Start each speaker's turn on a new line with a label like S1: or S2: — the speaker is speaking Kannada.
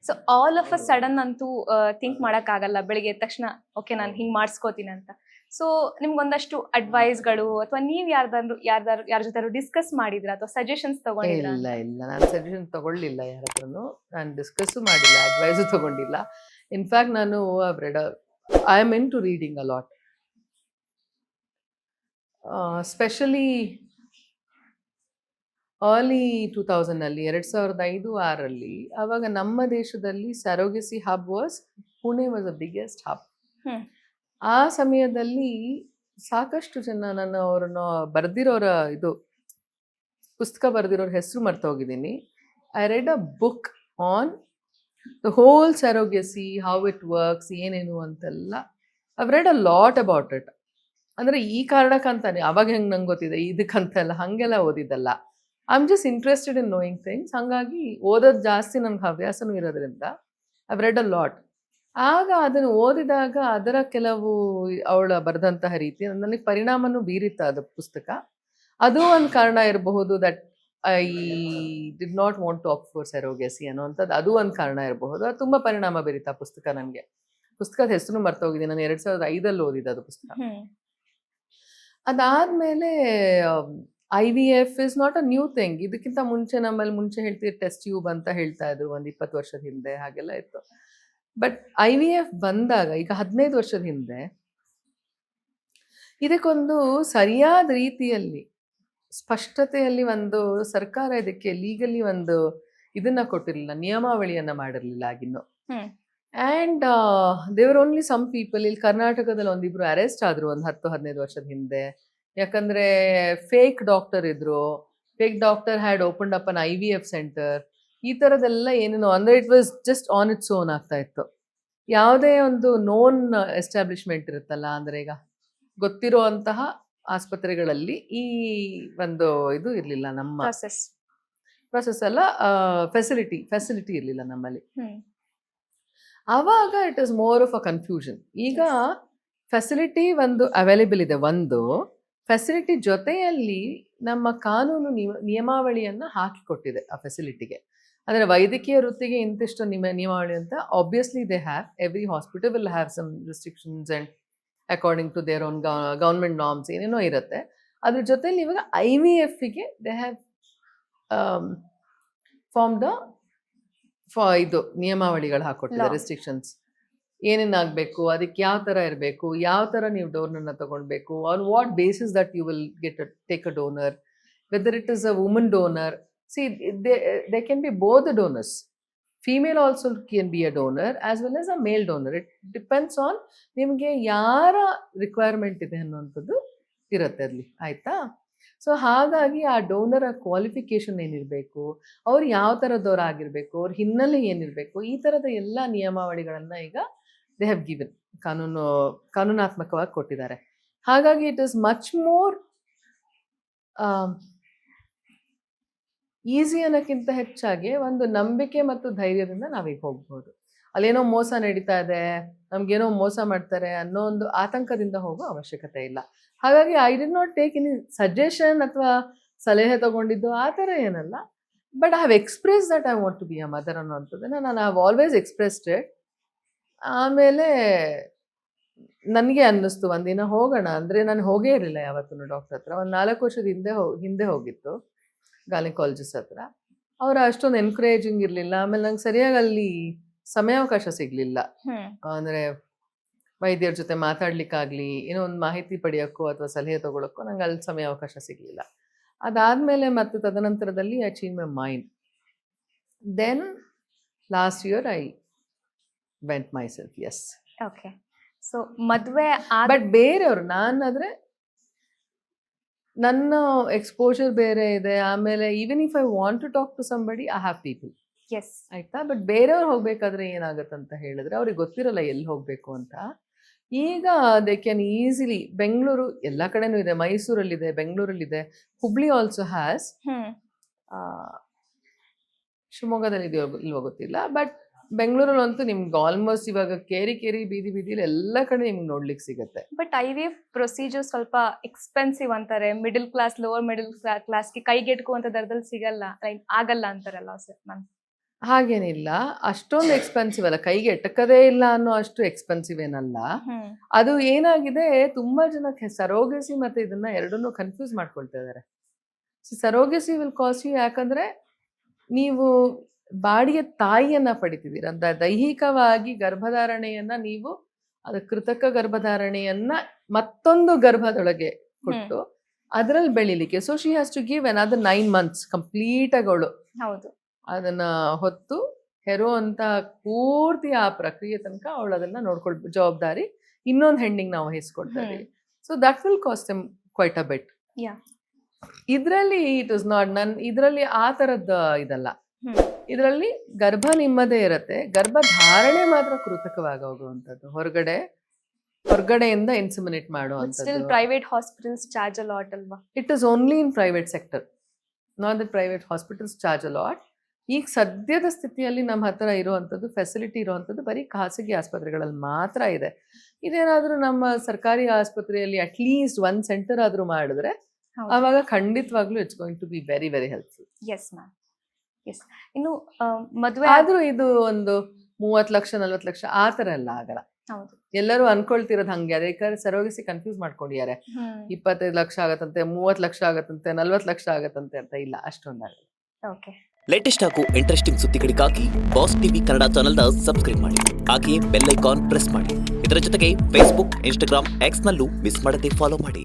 S1: So all of a sudden ಅಂತೂ ಥಿಂಕ್ ಆಗಲ್ಲ ಬೆಳಿಗ್ಗೆ ಎದ್ದ ತಕ್ಷಣ ಓಕೆ ನಾನು ಹಿಂಗ್ ಮಾಡಿಸ್ಕೋತೀನಿ ಅಂತ. ಸೊ ನಿಮ್ಗೊಂದಷ್ಟು ಅಡ್ವೈಸ್ಗಳು ಅಥವಾ ನೀವ್ ಯಾರ ಜೊತೆ ಡಿಸ್ಕಸ್ ಮಾಡಿದ್ರ ಅಥವಾ ಸಜೆಷನ್ಸ್ ತಗೊಂಡಿದ್ರ?
S2: ಇಲ್ಲ ಇಲ್ಲ, ನಾನು ಸಜೆಷನ್ ತಗೊಳ್ಳಿಲ್ಲ ಯಾರ ಹತ್ರನು, ನಾನು ಡಿಸ್ಕಸ್ಸು ಮಾಡಿಲ್ಲ, ಅಡ್ವೈಸು ತಗೊಂಡಿಲ್ಲ. ಇನ್ಫ್ಯಾಕ್ಟ್ ನಾನು I am into reading a lot, specially early 2000 2005-6 ಆವಾಗ ನಮ್ಮ ದೇಶದಲ್ಲಿ surrogacy hub Pune was a biggest hub. ಆ ಸಮಯದಲ್ಲಿ ಸಾಕಷ್ಟು ಜನ ಅವರನ್ನು ಬರೆದಿರೋರ ಪುಸ್ತಕ ಬರೆದಿರೋರ ಹೆಸರು ಮರ್ತೋಗಿದ್ದೀನಿ. I read a book on the whole surrogacy, how it works, ಏನೇನು ಅಂತೆಲ್ಲ. I read a lot about it. ಅಂದರೆ ಈ ಕಾರಣಕ್ಕಂತಾನೆ ಅವಾಗ ಹೆಂಗೆ ನಂಗೆ ಗೊತ್ತಿದೆ ಇದಕ್ಕಂತೆಲ್ಲ ಹಾಗೆಲ್ಲ ಓದಿದ್ದಲ್ಲ. I am just interested in knowing things. ಹಾಗಾಗಿ ಓದೋದು ಜಾಸ್ತಿ ನನಗೆ ಹವ್ಯಾಸನೂ ಇರೋದ್ರಿಂದ ಐ ರೆಡ್ ಅ ಲಾಟ್. ಆಗ ಅದನ್ನು ಓದಿದಾಗ ಅದರ ಕೆಲವು ಅವಳ ಬರೆದಂತಹ ರೀತಿ ನನಗೆ ಪರಿಣಾಮನೂ ಬೀರಿತ್ತು ಅದು ಪುಸ್ತಕ. ಅದು ಒಂದು ಕಾರಣ ಇರಬಹುದು that I did not want to opt for surrogacy ಅನ್ನೋವಂಥದ್ದು. ಅದು ಒಂದು ಕಾರಣ ಇರಬಹುದು. ಅದು ತುಂಬ ಪರಿಣಾಮ ಬೀರಿತಾ ಪುಸ್ತಕ. ನನಗೆ ಪುಸ್ತಕದ ಹೆಸರು ಮರ್ತೋಗಿದೆ. ನಾನು 2005 ಓದಿದ್ದು ಅದು ಪುಸ್ತಕ. ಅದಾದಮೇಲೆ IVF is not a new thing. ಇದಕ್ಕಿಂತ ನಮ್ಮಲ್ಲಿ ಮುಂಚೆ ಹೇಳ್ತೀವಿ ಟೆಸ್ಟ್ ಟ್ಯೂಬ್ ಅಂತ ಹೇಳ್ತಾ ಇದ್ರು, ಒಂದು 20 ವರ್ಷದ ಹಿಂದೆ ಹಾಗೆಲ್ಲ ಇತ್ತು. ಬಟ್ IVF ಬಂದಾಗ ಈಗ 15 ವರ್ಷದ ಹಿಂದೆ ಇದಕ್ಕೊಂದು ಸರಿಯಾದ ರೀತಿಯಲ್ಲಿ ಸ್ಪಷ್ಟತೆಯಲ್ಲಿ ಒಂದು ಸರ್ಕಾರ ಇದಕ್ಕೆ ಲೀಗಲಿ ಒಂದು ಇದನ್ನ ಕೊಟ್ಟಿರಲಿಲ್ಲ, ನಿಯಮಾವಳಿಯನ್ನ ಮಾಡಿರಲಿಲ್ಲ ಆಗಿನ್ನು. ಆ್ಯಂಡ್ ದೇವರ್ ಓನ್ಲಿ ಸಮ್ ಪೀಪಲ್. ಇಲ್ಲಿ ಕರ್ನಾಟಕದಲ್ಲಿ ಒಂದಿಬ್ರು ಅರೆಸ್ಟ್ ಆದ್ರು ಒಂದು 10-15 ವರ್ಷದ ಹಿಂದೆ. ಯಾಕಂದ್ರೆ ಫೇಕ್ ಡಾಕ್ಟರ್ ಇದ್ರು. Fake doctor had opened up and IVF centre. ಈ ಥರದ್ದೆಲ್ಲ ಏನೇನೋ ಅಂದರೆ it was just on its own ಆಗ್ತಾ ಇತ್ತು. ಯಾವುದೇ ಒಂದು ನೋನ್ ಎಸ್ಟಾಬ್ಲಿಷ್ಮೆಂಟ್ ಇರುತ್ತಲ್ಲ, ಅಂದರೆ ಈಗ ಗೊತ್ತಿರೋ ಅಂತಹ ಆಸ್ಪತ್ರೆಗಳಲ್ಲಿ ಈ ಒಂದು ಇದು ಇರಲಿಲ್ಲ, ನಮ್ಮ ಪ್ರೊಸೆಸ್ ಅಲ್ಲ, ಫೆಸಿಲಿಟಿ ಇರಲಿಲ್ಲ ನಮ್ಮಲ್ಲಿ. ಆವಾಗ it is more of a confusion. ಈಗ ಫೆಸಿಲಿಟಿ ಒಂದು ಅವೈಲೇಬಲ್ ಇದೆ. ಒಂದು ಫೆಸಿಲಿಟಿ ಜೊತೆಯಲ್ಲಿ ನಮ್ಮ ಕಾನೂನು ನಿಯಮಾವಳಿಯನ್ನು ಹಾಕಿಕೊಟ್ಟಿದೆ ಆ ಫೆಸಿಲಿಟಿಗೆ. ಅಂದರೆ ವೈದ್ಯಕೀಯ ವೃತ್ತಿಗೆ ಇಂತಿಷ್ಟು ನಿಯಮಾವಳಿ ಅಂತ obviously they have. Every hospital will have some restrictions and according to their own government norms ಏನೇನೋ ಇರುತ್ತೆ. ಅದ್ರ ಜೊತೆಲಿ ಇವಾಗ IVFಗೆ ದೇ ಹ್ಯಾವ್ ಫಾರ್ಮ್ ದ ಇದು ನಿಯಮಾವಳಿಗಳು ಹಾಕೊಟ್ಟಿದ್ದಾರೆ, ರೆಸ್ಟ್ರಿಕ್ಷನ್ಸ್ ಏನೇನಾಗಬೇಕು, ಅದಕ್ಕೆ ಯಾವ ಥರ ಇರಬೇಕು, ಯಾವ ಥರ ನೀವು ಡೋನರ್ನ ತಗೊಳ್ಬೇಕು, on what basis that you will take a donor, whether it is a woman donor. See they can be both the donors. Female also can be a donor as well as a male donor. It depends on ನಿಮಗೆ ಯಾರ ರಿಕ್ವೈರ್ಮೆಂಟ್ ಇದೆ ಅನ್ನುವಂಥದ್ದು ಇರುತ್ತೆ ಅಲ್ಲಿ, ಆಯಿತಾ? ಸೊ ಹಾಗಾಗಿ ಆ ಡೋನರ್ ಕ್ವಾಲಿಫಿಕೇಶನ್ ಏನಿರಬೇಕು, ಅವ್ರು ಯಾವ ಥರದವ್ರು ಆಗಿರಬೇಕು, ಅವ್ರ ಹಿನ್ನೆಲೆ ಏನಿರಬೇಕು, ಈ ಥರದ ಎಲ್ಲ ನಿಯಮಾವಳಿಗಳನ್ನು ಈಗ ದೇ ಹ್ಯಾವ್ ಗಿವನ್, ಕಾನೂನಾತ್ಮಕವಾಗಿ ಕೊಟ್ಟಿದ್ದಾರೆ. ಹಾಗಾಗಿ it is much more easy ಅನ್ನೋಕ್ಕಿಂತ ಹೆಚ್ಚಾಗಿ ಒಂದು ನಂಬಿಕೆ ಮತ್ತು ಧೈರ್ಯದಿಂದ ನಾವೀಗ ಹೋಗ್ಬೋದು. ಅಲ್ಲೇನೋ ಮೋಸ ನಡೀತಾ ಇದೆ, ನಮಗೇನೋ ಮೋಸ ಮಾಡ್ತಾರೆ ಅನ್ನೋ ಒಂದು ಆತಂಕದಿಂದ ಹೋಗೋ ಅವಶ್ಯಕತೆ ಇಲ್ಲ. ಹಾಗಾಗಿ I did not take any suggestion ಅಥವಾ ಸಲಹೆ ತಗೊಂಡಿದ್ದು ಆ ಥರ ಏನಲ್ಲ. But I have express that I want to be a mother ಅನ್ನೋವಂಥದ್ದನ್ನು ನಾನು ಹ್ಯಾವ್ ಆಲ್ವೇಸ್ ಎಕ್ಸ್ಪ್ರೆಸ್ಡ್ ಇಟ್. ಆಮೇಲೆ ನನಗೆ ಅನ್ನಿಸ್ತು ಒಂದಿನ ಹೋಗೋಣ. ಅಂದರೆ ನಾನು ಹೋಗೇ ಇರಲಿಲ್ಲ ಯಾವತ್ತೂ ಡಾಕ್ಟರ್ ಹತ್ರ. ಒಂದು 4 ವರ್ಷದ ಹಿಂದೆ ಹೋಗಿತ್ತು ಗೈನಕಾಲಜಿಸ್ಟ್ ಹತ್ರ. ಅವರು ಅಷ್ಟೊಂದು ಎನ್ಕರೇಜಿಂಗ್ ಇರಲಿಲ್ಲ. ಆಮೇಲೆ ನಂಗೆ ಸರಿಯಾಗಿ ಅಲ್ಲಿ ಸಮಯಾವಕಾಶ ಸಿಗಲಿಲ್ಲ. ಅಂದರೆ ವೈದ್ಯರ ಜೊತೆ ಮಾತಾಡ್ಲಿಕ್ಕಾಗಲಿ, ಏನೋ ಒಂದು ಮಾಹಿತಿ ಪಡೆಯೋಕ್ಕೋ ಅಥವಾ ಸಲಹೆ ತೊಗೊಳಕ್ಕೋ ನಂಗೆ ಅಲ್ಲಿ ಸಮಯಾವಕಾಶ ಸಿಗಲಿಲ್ಲ. ಅದಾದಮೇಲೆ ಮತ್ತು ತದನಂತರದಲ್ಲಿ I change my mind. Then last year I went myself. Yes.
S1: Okay. So ಮದುವೆ
S2: ಬಟ್ ಬೇರೆಯವರು, ನಾನಾದರೆ ನನ್ನ ಎಕ್ಸ್ಪೋಜರ್ ಬೇರೆ ಇದೆ. ಆಮೇಲೆ even if I want to talk to somebody I have people.
S1: Yes,
S2: ಆಯ್ತಾ? ಬಟ್ ಬೇರೆಯವ್ರು ಹೋಗ್ಬೇಕಾದ್ರೆ ಏನಾಗುತ್ತಂತ ಹೇಳಿದ್ರೆ ಅವ್ರಿಗೆ ಗೊತ್ತಿರಲ್ಲ ಎಲ್ಲಿ ಹೋಗಬೇಕು ಅಂತ. ಈಗ ದೇ ಕ್ಯಾನ್ ಈಸಿಲಿ, ಬೆಂಗಳೂರು ಎಲ್ಲ ಕಡೆನೂ ಇದೆ, ಮೈಸೂರಲ್ಲಿದೆ, ಬೆಂಗಳೂರಲ್ಲಿದೆ, ಹುಬ್ಳಿ ಆಲ್ಸೋ ಹ್ಯಾಸ್, ಶಿವಮೊಗ್ಗದಲ್ಲಿ ಇದೆಯೋ ಇಲ್ವೋ ಗೊತ್ತಿಲ್ಲ. ಬಟ್ ಬೆಂಗಳೂರಲ್ಲಂತೂ ನಿಮ್ಗೆ ಆಲ್ಮೋಸ್ಟ್ ಇವಾಗ ಕೇರಿ ಬೀದಿಲಿ ಎಲ್ಲ ಕಡೆ ನಿಮ್ಗೆ ನೋಡ್ಲಿಕ್ಕೆ ಸಿಗುತ್ತೆ.
S1: ಬಟ್ IVF ಪ್ರೊಸೀಜರ್ ಸ್ವಲ್ಪ ಎಕ್ಸ್ಪೆನ್ಸಿವ್ ಅಂತಾರೆ. ಮಿಡಲ್ ಕ್ಲಾಸ್, ಲೋವರ್ ಮಿಡಲ್ ಕ್ಲಾಸ್ಗೆ ಕೈಗೆಟುಕುವಂತ ದರದಲ್ಲಿ ಸಿಗಲ್ಲ, ಆಗಲ್ಲ ಅಂತಾರಲ್ಲ ಸರ್.
S2: ಹಾಗೇನಿಲ್ಲ, ಅಷ್ಟೊಂದು ಎಕ್ಸ್ಪೆನ್ಸಿವ್ ಅಲ್ಲ, ಕೈಗೆ ಎಟಕದೇ ಇಲ್ಲ ಅನ್ನೋ ಅಷ್ಟು ಎಕ್ಸ್ಪೆನ್ಸಿವ್ ಏನಲ್ಲ. ಅದು ಏನಾಗಿದೆ, ತುಂಬಾ ಜನಕ್ಕೆ ಸರೋಗಸಿ ಮತ್ತೆ ಇದನ್ನ ಎರಡನ್ನೂ ಕನ್ಫ್ಯೂಸ್ ಮಾಡ್ಕೊಳ್ತಾ ಇದ್ದಾರೆ. ಸರೋಗಸಿ ವಿಲ್ ಕಾಸ್ಟ್ ಯು, ಯಾಕಂದ್ರೆ ನೀವು ಬಾಡಿಗೆ ತಾಯಿಯನ್ನ ಪಡಿತಿದ್ದೀರ, ದೈಹಿಕವಾಗಿ ಗರ್ಭಧಾರಣೆಯನ್ನ ನೀವು ಅದು ಕೃತಕ ಗರ್ಭಧಾರಣೆಯನ್ನ ಮತ್ತೊಂದು ಗರ್ಭದೊಳಗೆ ಕೊಟ್ಟು ಅದರಲ್ಲಿ ಬೆಳಿಲಿಕ್ಕೆ. So she has to give another 9 months complete ಆಗಿ ಅವಳು
S1: ಹೌದು
S2: ಅದನ್ನ ಹೊತ್ತು ಹೆರುವಂತ ಪೂರ್ತಿ ಆ ಪ್ರಕ್ರಿಯೆ ತನಕ ಅವಳು ಅದನ್ನ ನೋಡ್ಕೊಳ್ಬೇಕು, ಜವಾಬ್ದಾರಿ ಇನ್ನೊಂದು ಹೆಣ್ಣಿಗೆ ನಾವು ವಹಿಸ್ಕೊಡ್ತಾರೆ. So that will cost them quite a bit. ಇದ್ರಲ್ಲಿ ಇಟ್ ಇಸ್ ನಾಟ್, ಇದ್ರಲ್ಲಿ ಆ ತರದ್ದು ಇದಲ್ಲ. ಇದರಲ್ಲಿ ಗರ್ಭ ನಿಮ್ಮದೇ ಇರತ್ತೆ, ಗರ್ಭಧಾರಣೆ ಮಾತ್ರ ಕೃತಕವಾಗಿ ಹೋಗುವಂಥದ್ದು, ಹೊರಗಡೆಯಿಂದ ಇನ್ಸಿಮಿನೇಟ್ ಮಾಡುವಂಥದ್ದು.
S1: Private hospitals charge a lot ಅಲ್ವಾ?
S2: It is only in private sector, not the private hospitals charge a lot. ಈಗ ಸದ್ಯದ ಸ್ಥಿತಿಯಲ್ಲಿ ನಮ್ಮ ಹತ್ರ ಇರುವಂಥದ್ದು ಫೆಸಿಲಿಟಿ ಇರುವಂಥದ್ದು ಬರೀ ಖಾಸಗಿ ಆಸ್ಪತ್ರೆಗಳಲ್ಲಿ ಮಾತ್ರ ಇದೆ. ಇದೇನಾದ್ರೂ ನಮ್ಮ ಸರ್ಕಾರಿ ಆಸ್ಪತ್ರೆಯಲ್ಲಿ ಅಟ್ಲೀಸ್ಟ್ 1 ಸೆಂಟರ್ ಆದ್ರೂ ಮಾಡಿದ್ರೆ ಆವಾಗ ಖಂಡಿತವಾಗ್ಲೂ it's going to be very very helpful.
S1: Yes ma'am, yes. ಇನ್ನು ಮದುವೆ
S2: ಆದ್ರೂ ಇದು ಒಂದು 30 ಲಕ್ಷ 40 ಲಕ್ಷ ಆ ತರ ಎಲ್ಲ ಆಗಲ್ಲ.
S1: ಹೌದು,
S2: ಎಲ್ಲರೂ ಅನ್ಕೊಳ್ತಿರೋದು ಹಂಗೆ. ಅದಕ್ಕೆ ಸರೋಗಿಸಿ ಕನ್ಫ್ಯೂಸ್ ಮಾಡ್ಕೊಂಡಿದ್ದಾರೆ. 25 ಲಕ್ಷ ಆಗತ್ತಂತೆ, 30 ಲಕ್ಷ ಆಗತ್ತಂತೆ, 40 ಲಕ್ಷ ಆಗತ್ತಂತೆ ಅಂತ. ಇಲ್ಲ, ಅಷ್ಟೊಂದಾಗಲ್ಲ.
S1: ಓಕೆ.
S3: ಲೇಟೆಸ್ಟ್ ಹಾಗೂ ಇಂಟ್ರೆಸ್ಟಿಂಗ್ ಸುದ್ದಿಗಳಿಗಾಗಿ ಬಾಸ್ ಟಿವಿ ಕನ್ನಡ ಚಾನೆಲ್ನ ಸಬ್ಸ್ಕ್ರೈಬ್ ಮಾಡಿ, ಹಾಗೆಯೇ ಬೆಲ್ ಐಕಾನ್ ಪ್ರೆಸ್ ಮಾಡಿ. ಇದರ ಜೊತೆಗೆ ಫೇಸ್ಬುಕ್, ಇನ್ಸ್ಟಾಗ್ರಾಮ್, ಎಕ್ಸ್ ನಲ್ಲೂ ಮಿಸ್ ಮಾಡದೆ ಫಾಲೋ ಮಾಡಿ.